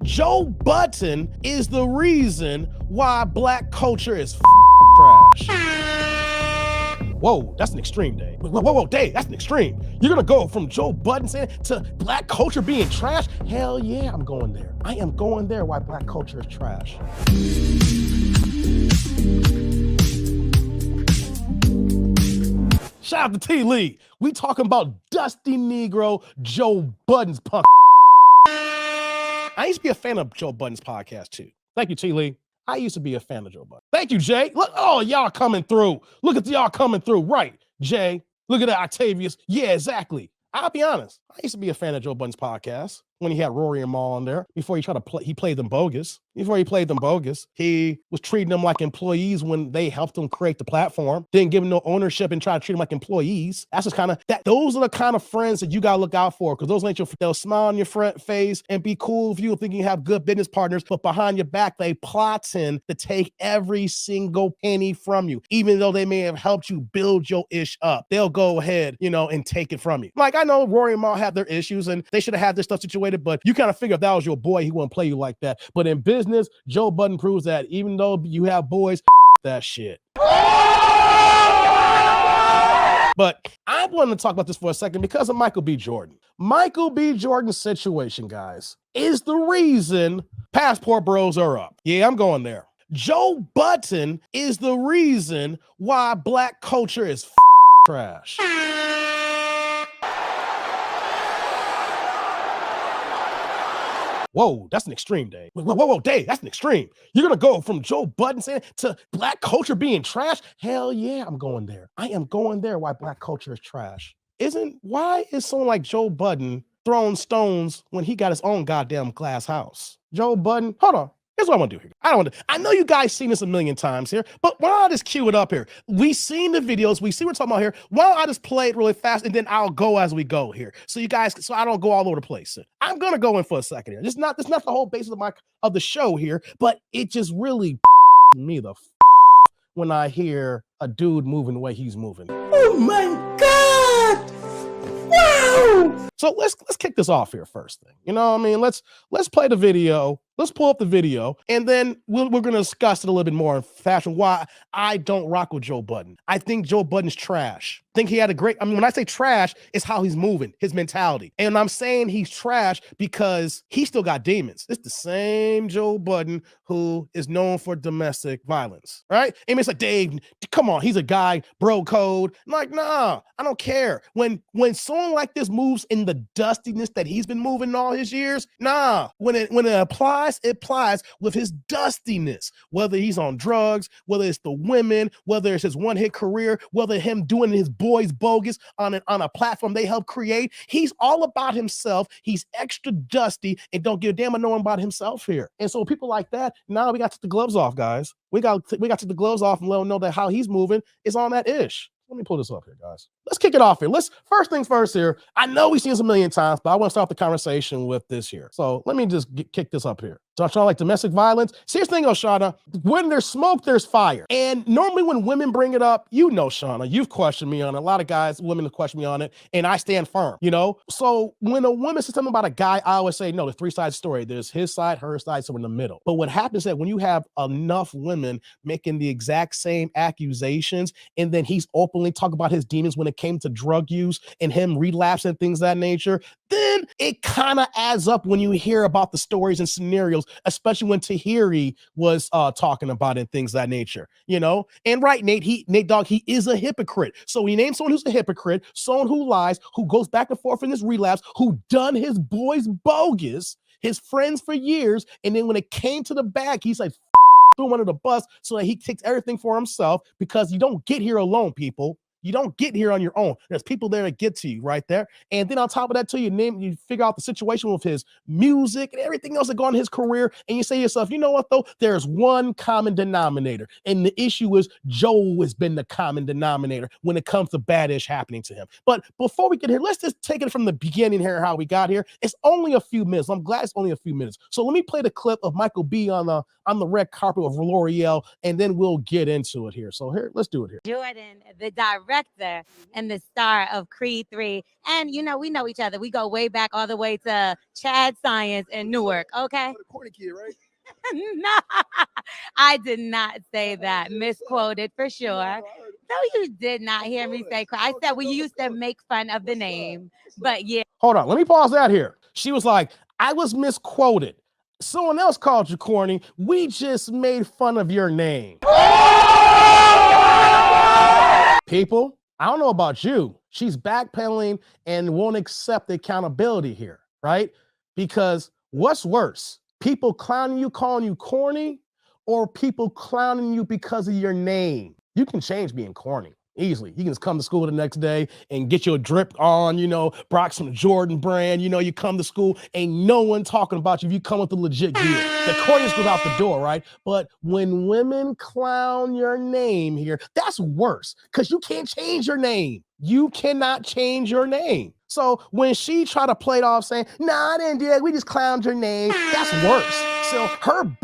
Joe Budden is the reason why black culture is trash. Whoa, that's an extreme, Dave. Whoa, Dave, that's an extreme. You're gonna go from Joe Budden saying to black culture being trash? Hell yeah, I'm going there. I am going there why black culture is trash. Shout out to T. Lee. We talking about Dusty Negro Joe Budden's punk. I used to be a fan of Joe Budden's podcast too. Thank you, T. Lee. I used to be a fan of Joe Budden. Thank you, Jay. Look, oh, y'all coming through. Look at y'all coming through. Right, Jay. Look at that, Octavius. Yeah, exactly. I'll be honest. I used to be a fan of Joe Budden's podcast when he had Rory and Mal on there. Before he tried to play, he played them bogus. Before he played them bogus, he was treating them like employees when they helped him create the platform. Didn't give them no ownership and try to treat them like employees. That's just kind of that. Those are the kind of friends that you gotta look out for, because those ain't your. They'll smile on your front face and be cool with you, thinking you have good business partners, but behind your back they plotting to take every single penny from you, even though they may have helped you build your ish up. They'll go ahead, and take it from you. Like, I know Rory and Mal have their issues and they should have had this stuff situated, but you kind of figure if that was your boy, he wouldn't play you like that. But in business, Joe Budden proves that even though you have boys, that shit. But I wanted to talk about this for a second because of Michael B. Jordan. Michael B. Jordan's situation, guys, is the reason passport bros are up. Yeah, I'm going there. Joe Budden is the reason why black culture is trash. Whoa, that's an extreme, Dave. Whoa, Dave, that's an extreme. You're gonna go from Joe Budden saying to black culture being trash? Hell yeah, I'm going there. I am going there why black culture is trash. Why is someone like Joe Budden throwing stones when he got his own goddamn glass house? Joe Budden, hold on. Here's what I want to do here. I know you guys seen this a million times here, but why don't I just cue it up here? We seen the videos, we see what we're talking about here. Why don't I just play it really fast and then I'll go as we go here. So I don't go all over the place. I'm gonna go in for a second here. This is not the whole basis of the show here, but it just really me the when I hear a dude moving the way he's moving. Oh my God! Wow! So let's kick this off here first thing. You know what I mean? Let's play the video. Let's pull up the video, and then we're going to discuss it a little bit more in fashion why I don't rock with Joe Budden. I think Joe Budden's trash. I think he had when I say trash, it's how he's moving, his mentality. And I'm saying he's trash because he still got demons. It's the same Joe Budden who is known for domestic violence, right? And it's like, Dave, come on, he's a guy, bro code. I'm like, nah, I don't care. When someone like this moves in the dustiness that he's been moving all his years, nah, when it applies, it applies with his dustiness, whether he's on drugs, whether it's the women, whether it's his one-hit career, whether him doing his boys bogus on a platform they helped create. He's all about himself. He's extra dusty and don't give a damn about himself here. And so people like that, now we got to take the gloves off, guys. We got to take the gloves off and let them know that how he's moving is on that ish. Let me pull this up here, guys. Let's kick it off here. First things first here. I know we've seen this a million times, but I want to start the conversation with this here. So let me just kick this up here. So Shauna, like domestic violence. Serious thing, Shauna, when there's smoke, there's fire. And normally when women bring it up, Shauna, you've questioned me on it. A lot of women have questioned me on it, and I stand firm, So when a woman says something about a guy, I always say, no, the three-side story. There's his side, her side, so in the middle. But what happens is that when you have enough women making the exact same accusations, and then he's openly talking about his demons when it came to drug use and him relapsing, things of that nature, then it kind of adds up when you hear about the stories and scenarios, especially when Tahiri was talking about it and things of that nature, And right, Nate Dogg, he is a hypocrite. So he named someone who's a hypocrite, someone who lies, who goes back and forth in this relapse, who done his boys bogus, his friends for years, and then when it came to the bag, he's like, threw him under the bus so that he takes everything for himself, because you don't get here alone, people. You don't get here on your own. There's people there to get to you right there. And then on top of that, too, you figure out the situation with his music and everything else that go on in his career. And you say to yourself, you know what, though? There's one common denominator. And the issue is Joe has been the common denominator when it comes to bad-ish happening to him. But before we get here, let's just take it from the beginning here, how we got here. It's only a few minutes. I'm glad it's only a few minutes. So let me play the clip of Michael B. on the red carpet of L'Oreal, and then we'll get into it here. So here, let's do it here. Jordan, the director director and the star of Creed 3. And, you know, we know each other. We go way back all the way to Chad Science in Newark, okay? The corny kid, right? No, I did not say that. Misquoted for sure. No, you did not hear me say. I said we used to make fun of the name, but yeah. Hold on, let me pause that here. She was like, I was misquoted. Someone else called you corny. We just made fun of your name. People, I don't know about you. She's backpedaling and won't accept the accountability here, right? Because what's worse? People clowning you, calling you corny, or people clowning you because of your name? You can change being corny easily. You can just come to school the next day and get your drip on, you know, rock some Jordan brand. You know, you come to school, ain't no one talking about you if you come with the legit gear. The corniness goes out the door, right? But when women clown your name here, that's worse because you can't change your name. You cannot change your name. So when she tried to play it off saying, nah, I didn't do that, we just clowned your name, that's worse. So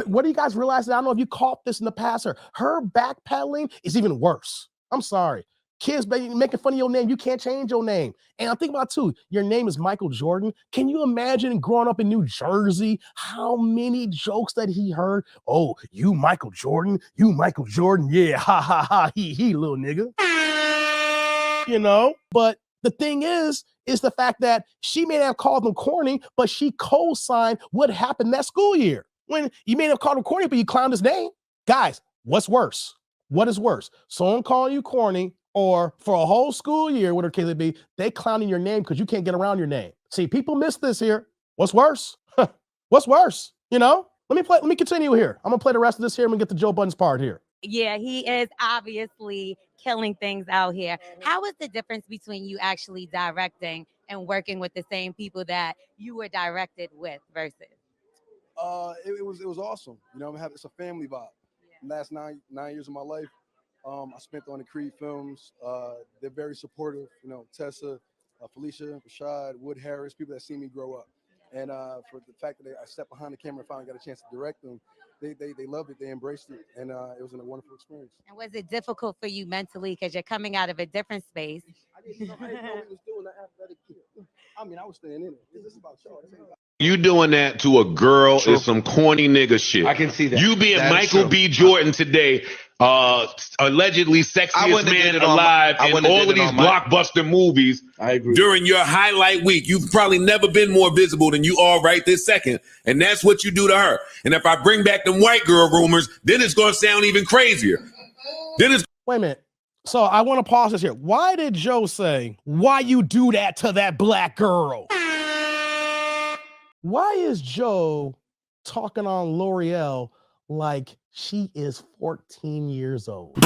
what do you guys realize? I don't know if you caught this in the past, her backpedaling is even worse. I'm sorry. Kids making fun of your name, you can't change your name. And I'm thinking about too, your name is Michael Jordan. Can you imagine growing up in New Jersey, how many jokes that he heard? Oh, you Michael Jordan, yeah, ha ha ha, he little nigga. You know, but the thing is the fact that she may have called him corny, but she co-signed what happened that school year. When you may have called him corny, but you clowned his name. Guys, what's worse? What is worse? Someone calling you corny, or for a whole school year, whatever case it be, they clowning your name because you can't get around your name. See, people miss this here. What's worse? What's worse? You know? Let me continue here. I'm gonna play the rest of this here and we get to Joe Budden's part here. Yeah, he is obviously killing things out here. How is the difference between you actually directing and working with the same people that you were directed with versus? It was awesome. You know, it's a family vibe. Yeah. Last nine years of my life, I spent on the Creed films. They're very supportive. You know, Tessa, Felicia, Rashad, Wood Harris, people that see me grow up. And for the fact that I stepped behind the camera and finally got a chance to direct them, they loved it, they embraced it, and it was a wonderful experience. And was it difficult for you mentally because you're coming out of a different space? I didn't know what was doing the athletic kid. I mean, I was staying in it. This is about y'all. You doing that to a girl is some corny nigga shit. I can see that. You being Michael B. Jordan today, allegedly sexiest man alive in all of these blockbuster movies. I agree. During your highlight week, you've probably never been more visible than you are right this second. And that's what you do to her. And if I bring back them white girl rumors, then it's going to sound even crazier. Wait a minute. So I want to pause this here. Why did Joe say, why you do that to that black girl? Why is Joe talking on L'Oreal like she is 14 years old?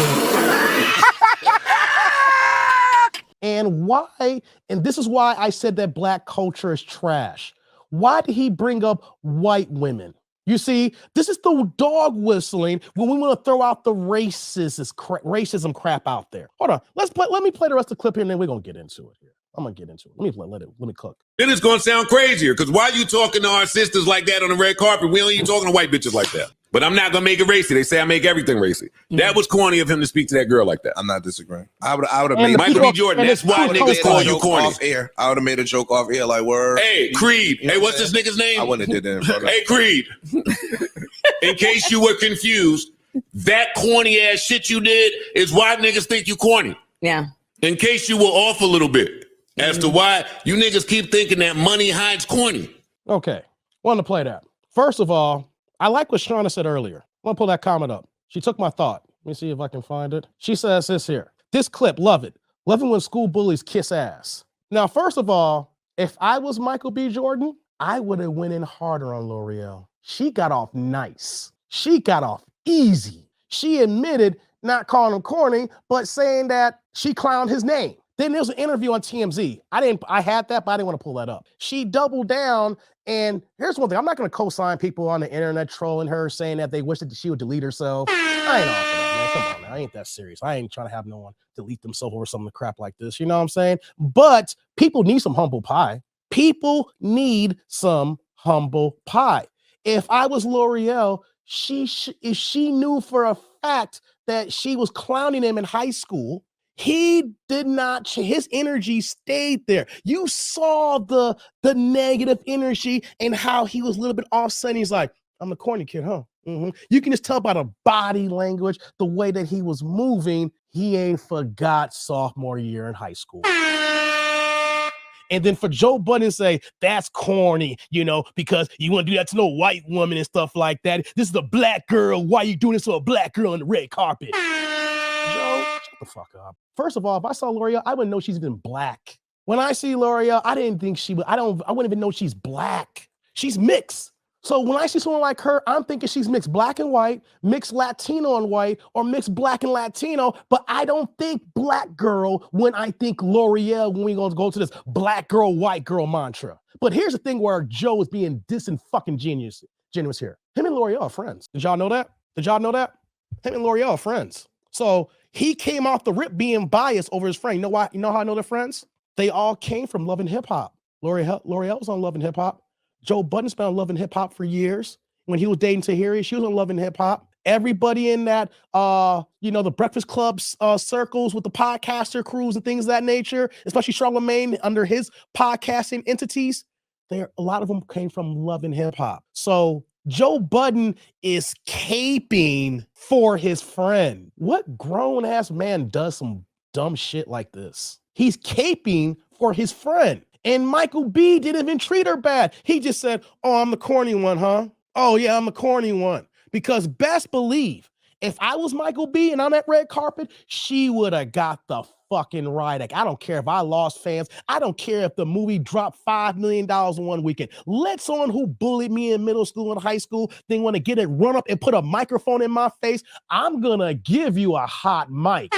And why, and this is why I said that black culture is trash. Why did he bring up white women? You see, this is the dog whistling when we want to throw out the racism crap out there. Hold on, let me play the rest of the clip here and then we're going to get into it here. I'm going to get into it. Let me cook. Then it's going to sound crazier because why you talking to our sisters like that on the red carpet? We ain't even talking to white bitches like that. But I'm not going to make it racy. They say I make everything racy. That was corny of him to speak to that girl like that. I'm not disagreeing. I would have made Michael B. Jordan. That's why niggas call you corny. Off air. I would have made a joke off air like, word. Hey, Creed. Hey, what's this nigga's name? I wouldn't have did that in front of Hey, Creed. In case you were confused, that corny ass shit you did is why niggas think you corny. Yeah. In case you were off a little bit as to why you niggas keep thinking that money hides corny. Okay. Want to play that. First of all, I like what Shauna said earlier. I want to pull that comment up. She took my thought. Let me see if I can find it. She says this here. This clip, love it. Love it when school bullies kiss ass. Now, first of all, if I was Michael B. Jordan, I would have went in harder on L'Oreal. She got off nice. She got off easy. She admitted not calling him corny, but saying that she clowned his name. Then there was an interview on TMZ. I had that, but I didn't want to pull that up. She doubled down, and here's one thing. I'm not going to co-sign people on the internet trolling her, saying that they wish that she would delete herself. I ain't all for that, man. Come on, man. I ain't that serious. I ain't trying to have no one delete themselves over some of the crap like this. You know what I'm saying? But people need some humble pie. People need some humble pie. If I was L'Oreal, if she knew for a fact that she was clowning him in high school, He did not change. His energy stayed there. You saw the negative energy and how he was a little bit off-center. He's like, I'm the corny kid, huh? You can just tell by the body language, the way that he was moving, he ain't forgot sophomore year in high school. And then for Joe Budden to say, that's corny, you know, because you want to do that to no white woman and stuff like that. This is a black girl. Why are you doing this to a black girl on the red carpet? Joe, shut the fuck up. First of all, if I saw L'Oreal, I wouldn't know she's even black. When I see L'Oreal, I didn't think she would, I wouldn't even know she's black. She's mixed. So when I see someone like her, I'm thinking she's mixed black and white, mixed Latino and white, or mixed black and Latino, but I don't think black girl when I think L'Oreal when we gonna go to this black girl, white girl mantra. But here's the thing where Joe is being fucking genuine here. Him and L'Oreal are friends. Did y'all know that? Him and L'Oreal are friends. So he came off the rip being biased over his friend. You know why? You know how I know they're friends? They all came from Love and Hip Hop. L'Oreal was on Love and Hip Hop. Joe Budden's been on Love and Hip Hop for years. When he was dating Tahiri, she was on Love and Hip Hop. Everybody in that, the Breakfast Club circles with the podcaster crews and things of that nature, especially Charlamagne under his podcasting entities, a lot of them came from Love and Hip Hop. So Joe Budden is caping for his friend. What grown-ass man does some dumb shit like this? He's caping for his friend. And Michael B didn't even treat her bad. He just said, oh, I'm the corny one, huh? Oh, yeah, I'm the corny one. Because best believe, if I was Michael B and on that red carpet, she would have got the fucking right. Like, I don't care if I lost fans. I don't care if the movie dropped $5 million in one weekend. Let someone who bullied me in middle school and high school, they want to get it, run up and put a microphone in my face. I'm going to give you a hot mic.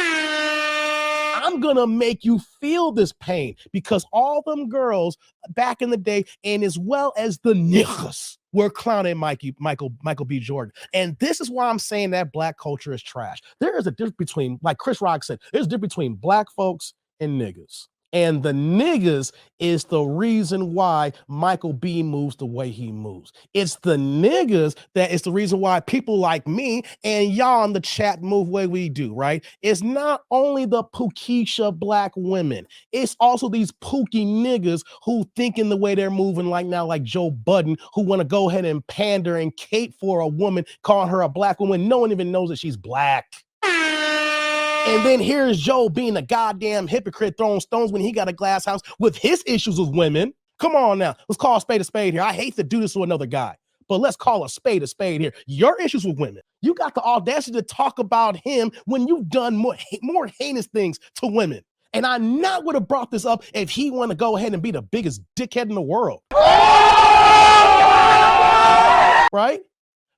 I'm going to make you feel this pain because all them girls back in the day and as well as the niggas were clowning Michael B. Jordan. And this is why I'm saying that black culture is trash. There is a difference between, like Chris Rock said, there's a difference between black folks and niggas. And the niggas is the reason why Michael B moves the way he moves. It's the niggas that is the reason why people like me and y'all in the chat move the way we do, right? It's not only the Pookeisha black women. It's also these Pookie niggas who think in the way they're moving like now, like Joe Budden, who want to go ahead and pander and cape for a woman, calling her a black woman. No one even knows that she's black. And then here's Joe being a goddamn hypocrite throwing stones when he got a glass house with his issues with women. Come on now. Let's call a spade here. I hate to do this to another guy, but let's call a spade here. Your issues with women. You got the audacity to talk about him when you've done more heinous things to women. And I not would have brought this up if he wanted to go ahead and be the biggest dickhead in the world. Right?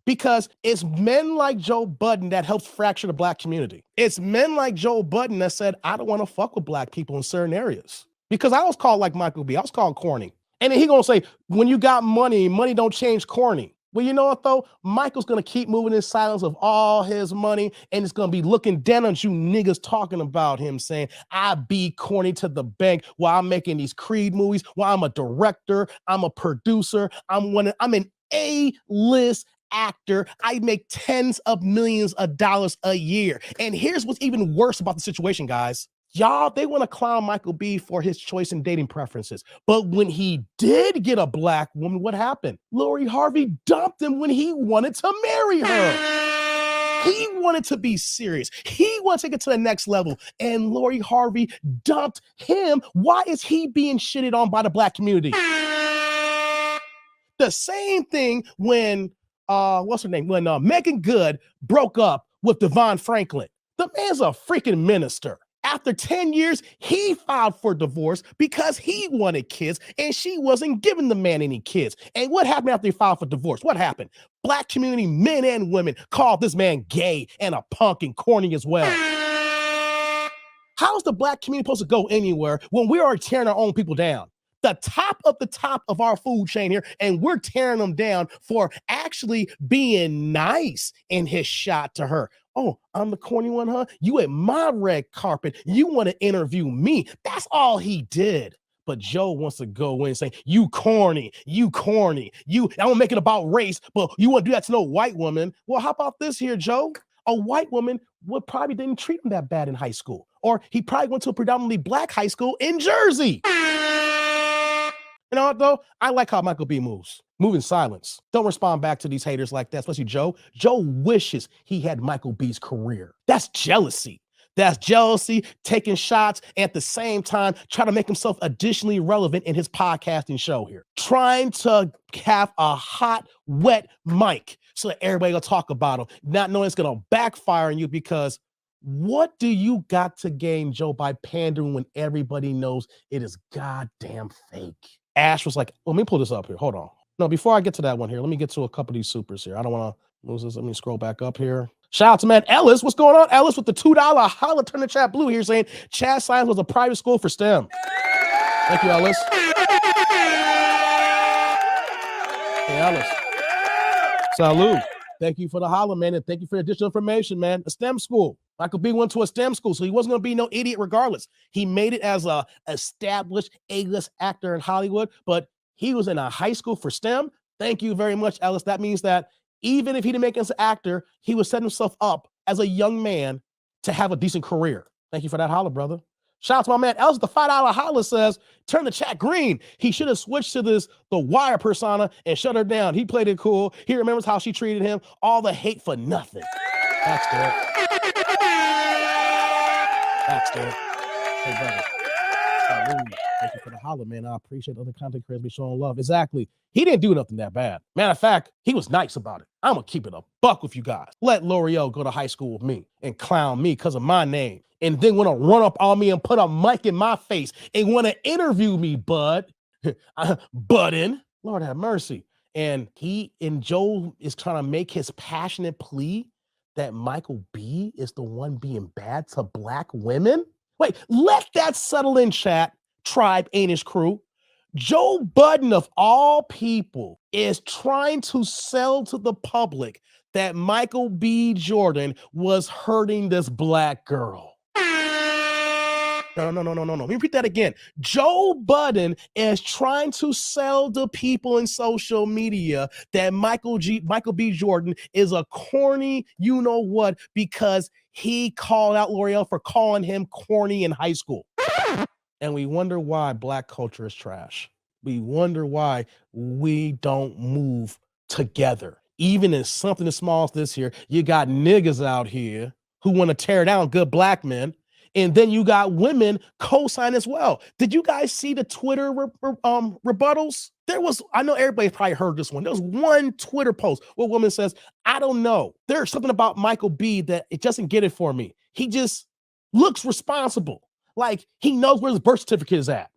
Because it's men like Joe Budden that helps fracture the black community. It's men like Joe Budden that said, I don't want to fuck with black people in certain areas. Because I was called like Michael B. I was called corny. And then he gonna say, when you got money, money don't change corny. Well, you know what though? Michael's gonna keep moving in silence of all his money, and it's gonna be looking down on you niggas talking about him, saying, I be corny to the bank while I'm making these Creed movies, while I'm a director, I'm a producer, I'm an A-list actor. I make tens of millions of dollars a year. And here's what's even worse about the situation, guys. Y'all, they want to clown Michael B for his choice in dating preferences. But when he did get a black woman, what happened? Lori Harvey dumped him when he wanted to marry her. He wanted to be serious. He wanted to take it to the next level. And Lori Harvey dumped him. Why is he being shitted on by the black community? The same thing when what's her name? When Megan Good broke up with Devon Franklin. The man's a freaking minister. After 10 years, he filed for divorce because he wanted kids and she wasn't giving the man any kids. And what happened after he filed for divorce? What happened? Black community, men and women, called this man gay and a punk and corny as well. How's the black community supposed to go anywhere when we are tearing our own people down? The top of our food chain here, and we're tearing them down for actually being nice in his shot to her. Oh, I'm the corny one, huh? You at my red carpet. You want to interview me. That's all he did. But Joe wants to go in and say, you corny. I don't make it about race, but you want to do that to no white woman. Well, how about this here, Joe? a white woman would probably didn't treat him that bad in high school. Or he probably went to a predominantly black high school in Jersey. You know what, though? I like how Michael B moves. Move in silence. Don't respond back to these haters like that, especially Joe. Joe wishes he had Michael B's career. That's jealousy. That's jealousy, taking shots, and at the same time, trying to make himself additionally relevant in his podcasting show here. Trying to have a hot, wet mic so that everybody will talk about him, not knowing it's going to backfire on you, because what do you got to gain, Joe, by pandering when everybody knows it is goddamn fake? Ash was like, let me pull this up here. Hold on. No, before I get to that one here, let me get to a couple of these supers here. I don't want to lose this. Let me scroll back up here. Shout out to man Ellis. What's going on? Ellis with the $2 holla, turn the chat blue here, saying Chad Science was a private school for STEM. Thank you, Ellis. Hey, Ellis. Salud. Thank you for the holla, man, and thank you for the additional information, man. A STEM school. Michael B went to a STEM school, so he wasn't going to be no idiot regardless. He made it as a established A-list actor in Hollywood, but he was in a high school for STEM. Thank you very much, Ellis. That means that even if he didn't make it as an actor, he would set himself up as a young man to have a decent career. Thank you for that holla, brother. Shout out to my man Ellis. The $5 holla says, turn the chat green. He should have switched to the Wire persona and shut her down. He played it cool. He remembers how she treated him. All the hate for nothing. That's good. That's good. Hey, brother. Salud. Thank you for the holla, man. I appreciate other content creators be showing love. Exactly. He didn't do nothing that bad. Matter of fact, he was nice about it. I'm going to keep it a buck with you guys. Let L'Oreal go to high school with me and clown me because of my name, and then want to run up on me and put a mic in my face and want to interview me, Budden. Lord have mercy. And Joe is trying to make his passionate plea that Michael B is the one being bad to black women. Wait, let that settle in, chat. Tribe, Anish crew. Joe Budden, of all people, is trying to sell to the public that Michael B. Jordan was hurting this black girl. No. Let me repeat that again. Joe Budden is trying to sell to people in social media that Michael B. Jordan is a corny you-know-what because he called out L'Oreal for calling him corny in high school. And we wonder why black culture is trash. We wonder why we don't move together. Even in something as small as this here, you got niggas out here who want to tear down good black men. And then you got women co-sign as well. Did you guys see the Twitter rebuttals? I know everybody probably heard this one. There was one Twitter post where a woman says, I don't know. There's something about Michael B that it doesn't get it for me. He just looks responsible. Like he knows where his birth certificate is at.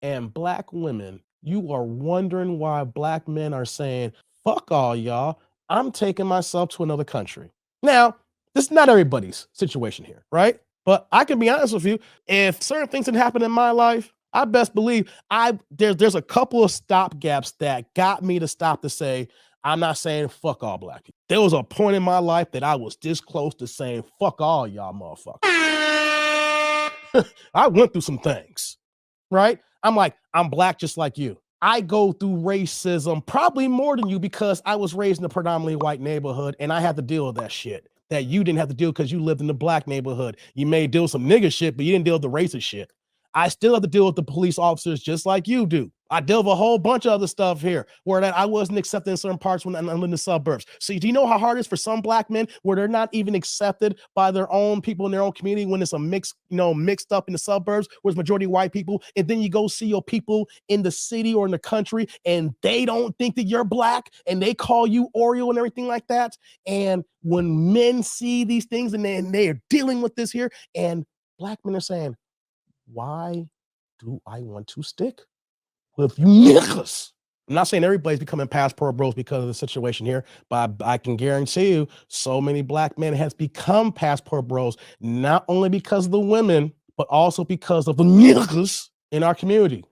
And black women, you are wondering why black men are saying, fuck all y'all, I'm taking myself to another country. Now, this is not everybody's situation here, right? But I can be honest with you, if certain things had happened in my life, I best believe there's a couple of stopgaps that got me to stop to say, I'm not saying fuck all black people. There was a point in my life that I was this close to saying fuck all y'all motherfuckers. I went through some things, right? I'm like, I'm black just like you. I go through racism probably more than you because I was raised in a predominantly white neighborhood and I had to deal with that shit that you didn't have to deal because you lived in the black neighborhood. You may deal with some nigga shit, but you didn't deal with the racist shit. I still have to deal with the police officers just like you do. I deal with a whole bunch of other stuff here where that I wasn't accepted in certain parts when I'm in the suburbs. So do you know how hard it is for some black men where they're not even accepted by their own people in their own community when it's a mixed up in the suburbs where it's majority white people, and then you go see your people in the city or in the country and they don't think that you're black and they call you Oreo and everything like that. And when men see these things and they are dealing with this here, and black men are saying, why do I want to stick with you niggas? I'm not saying everybody's becoming passport bros because of the situation here, but I can guarantee you so many black men has become passport bros, not only because of the women, but also because of the niggas in our community.